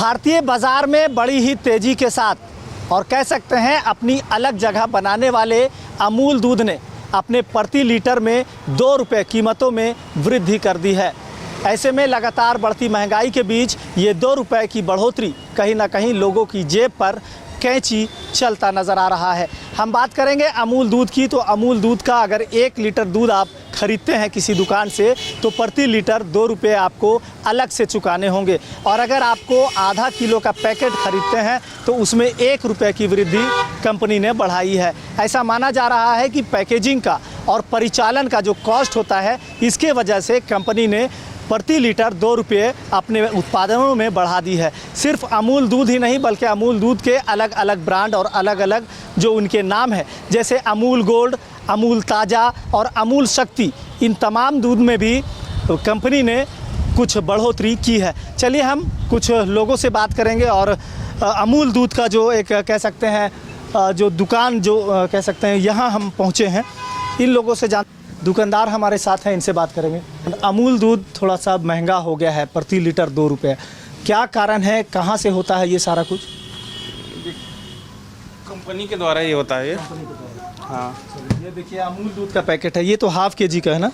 भारतीय बाज़ार में बड़ी ही तेज़ी के साथ और कह सकते हैं अपनी अलग जगह बनाने वाले अमूल दूध ने अपने प्रति लीटर में 2 रुपये कीमतों में वृद्धि कर दी है। ऐसे में लगातार बढ़ती महंगाई के बीच ये 2 रुपये की बढ़ोतरी कहीं ना कहीं लोगों की जेब पर कैंची चलता नज़र आ रहा है। हम बात करेंगे अमूल दूध की, तो अमूल दूध का अगर 1 लीटर दूध आप खरीदते हैं किसी दुकान से तो प्रति लीटर 2 रुपये आपको अलग से चुकाने होंगे, और अगर आपको आधा किलो का पैकेट खरीदते हैं तो उसमें 1 रुपये की वृद्धि कंपनी ने बढ़ाई है। ऐसा माना जा रहा है कि पैकेजिंग का और परिचालन का जो कॉस्ट होता है, इसके वजह से कंपनी ने प्रति लीटर 2 रुपये अपने उत्पादनों में बढ़ा दी है। सिर्फ अमूल दूध ही नहीं बल्कि अमूल दूध के अलग अलग ब्रांड और अलग अलग जो उनके नाम है, जैसे अमूल गोल्ड, अमूल ताज़ा और अमूल शक्ति, इन तमाम दूध में भी कंपनी ने कुछ बढ़ोतरी की है। चलिए हम कुछ लोगों से बात करेंगे और अमूल दूध का जो एक कह सकते हैं जो दुकान जो कह सकते हैं यहाँ हम पहुँचे हैं, इन लोगों से दुकानदार हमारे साथ हैं, इनसे बात करेंगे। अमूल दूध थोड़ा सा महंगा हो गया है, प्रति लीटर 2 रुपये, क्या कारण है, कहाँ से होता है ये सारा कुछ? कंपनी के द्वारा ये होता है ये। हाँ, ये देखिए अमूल दूध का पैकेट है, ये तो हाफ के जी का है ना?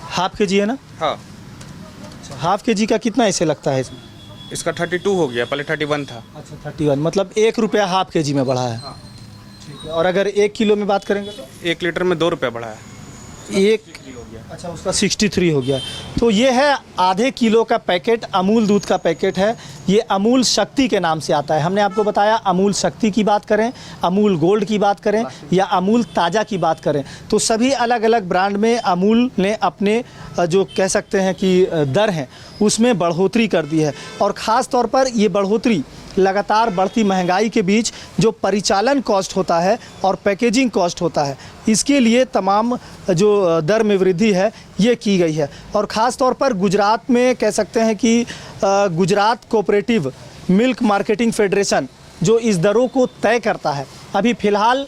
हाफ के जी है ना? हाँ। हाफ के जी का कितना ऐसे लगता है इसमें? इसका 32 हो गया, पहले 31 था। अच्छा 31, मतलब 1 रुपया हाफ के जी में बढ़ा है। हाँ। ठीक है, और अगर 1 किलो में बात करेंगे तो 1 लीटर में 2 रुपये बढ़ा है। एक, अच्छा उसका 63 हो गया। तो ये है आधे किलो का पैकेट, अमूल दूध का पैकेट है। ये अमूल शक्ति के नाम से आता है। हमने आपको बताया अमूल शक्ति की बात करें, अमूल गोल्ड की बात करें या अमूल ताज़ा की बात करें, तो सभी अलग अलग ब्रांड में अमूल ने अपने जो कह सकते हैं कि दर हैं उसमें बढ़ोतरी कर दी है। और ख़ास तौर पर ये बढ़ोतरी लगातार बढ़ती महंगाई के बीच जो परिचालन कॉस्ट होता है और पैकेजिंग कॉस्ट होता है, इसके लिए तमाम जो दर में वृद्धि है ये की गई है। और ख़ास तौर पर गुजरात में कह सकते हैं कि Gujarat cooperative milk marketing federation जो इस दरों को तय करता है। अभी फ़िलहाल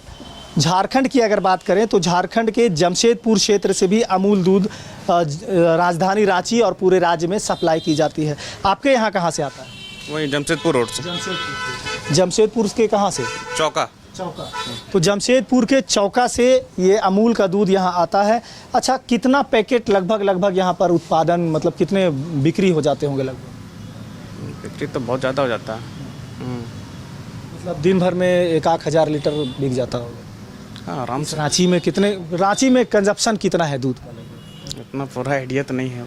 झारखंड की अगर बात करें तो झारखंड के जमशेदपुर क्षेत्र से भी अमूल दूध राजधानी रांची और पूरे राज्य में सप्लाई की जाती है। आपके यहाँ कहाँ से आता है? वही जमशेदपुर रोड से। जमशेदपुर के कहाँ से? चौका। तो जमशेदपुर के चौका से ये अमूल का दूध यहाँ आता है। अच्छा, कितना पैकेट लगभग यहाँ पर उत्पादन, मतलब कितने बिक्री हो जाते होंगे लगभग? बिक्री तो बहुत ज़्यादा हो जाता है। मतलब दिन भर में 1-1000 लीटर बिक जाता होगा। हाँ, आराम से। रांची में कंजप्शन कितना है दूध का? इतना पूरा आइडिया तो नहीं है।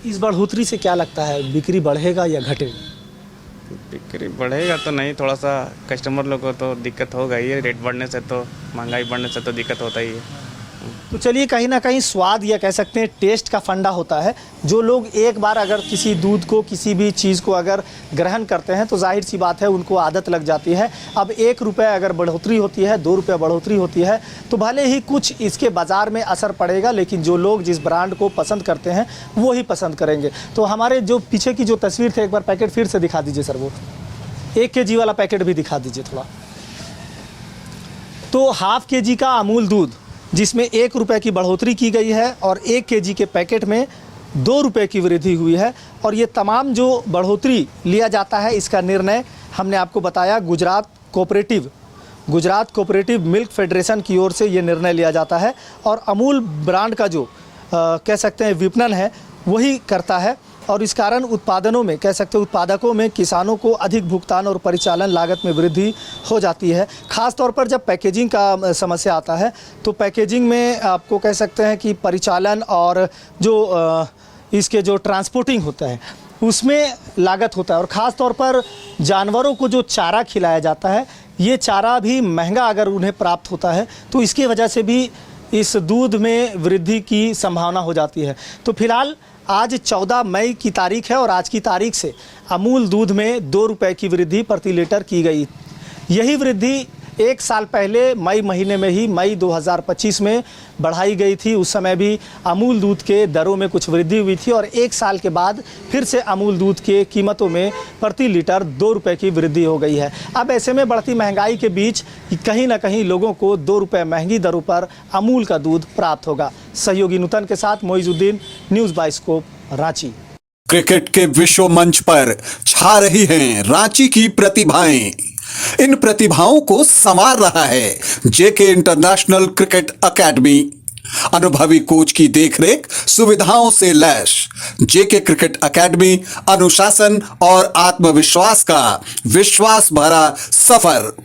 इस बढ़ोतरी से क्या लगता है, बिक्री बढ़ेगा या घटेगा? बिक्री बढ़ेगा तो नहीं, थोड़ा सा कस्टमर लोग को तो दिक्कत होगा ही। रेट बढ़ने से तो, महंगाई बढ़ने से तो दिक्कत होता ही है। तो चलिए, कहीं ना कहीं स्वाद या कह सकते हैं टेस्ट का फंडा होता है। जो लोग एक बार अगर किसी दूध को, किसी भी चीज़ को अगर ग्रहण करते हैं तो जाहिर सी बात है उनको आदत लग जाती है। अब 1 रुपये अगर बढ़ोतरी होती है, 2 रुपये बढ़ोतरी होती है तो भले ही कुछ इसके बाज़ार में असर पड़ेगा, लेकिन जो लोग जिस ब्रांड को पसंद करते हैं वो ही पसंद करेंगे। तो हमारे जो पीछे की जो तस्वीर थे, एक बार पैकेट फिर से दिखा दीजिए सर, वो 1 kg वाला पैकेट भी दिखा दीजिए थोड़ा। तो हाफ kg का अमूल दूध जिसमें 1 रुपये की बढ़ोतरी की गई है और 1 kg के पैकेट में 2 रुपये की वृद्धि हुई है। और ये तमाम जो बढ़ोतरी लिया जाता है, इसका निर्णय हमने आपको बताया गुजरात कोऑपरेटिव मिल्क फेडरेशन की ओर से ये निर्णय लिया जाता है। और अमूल ब्रांड का जो कह सकते हैं विपणन है वही करता है। और इस कारण उत्पादनों में कह सकते हैं उत्पादकों में किसानों को अधिक भुगतान और परिचालन लागत में वृद्धि हो जाती है। ख़ास तौर पर जब पैकेजिंग का समस्या आता है तो पैकेजिंग में आपको कह सकते हैं कि परिचालन और जो इसके जो ट्रांसपोर्टिंग होता है उसमें लागत होता है। और ख़ास तौर पर जानवरों को जो चारा खिलाया जाता है, ये चारा भी महंगा अगर उन्हें प्राप्त होता है तो इसकी वजह से भी इस दूध में वृद्धि की संभावना हो जाती है। तो फिलहाल आज 14 मई की तारीख है और आज की तारीख से अमूल दूध में 2 रुपये की वृद्धि प्रति लीटर की गई। यही वृद्धि 1 साल पहले मई महीने में ही, मई 2025 में बढ़ाई गई थी। उस समय भी अमूल दूध के दरों में कुछ वृद्धि हुई थी और 1 साल के बाद फिर से अमूल दूध के कीमतों में प्रति लीटर 2 रुपये की वृद्धि हो गई है। अब ऐसे में बढ़ती महंगाई के बीच कहीं ना कहीं लोगों को 2 रुपये महंगी दरों पर अमूल का दूध प्राप्त होगा। सहयोगी नूतन के साथ Moizuddin, news bioscope, Ranchi. Cricket के विश्व मंच पर छा रही हैं रांची की प्रतिभाएं। इन प्रतिभाओं को संवार रहा है जेके इंटरनेशनल क्रिकेट एकेडमी। अनुभवी कोच की देखरेख, सुविधाओं से लैस जेके क्रिकेट एकेडमी अनुशासन और आत्मविश्वास का विश्वास भरा सफर।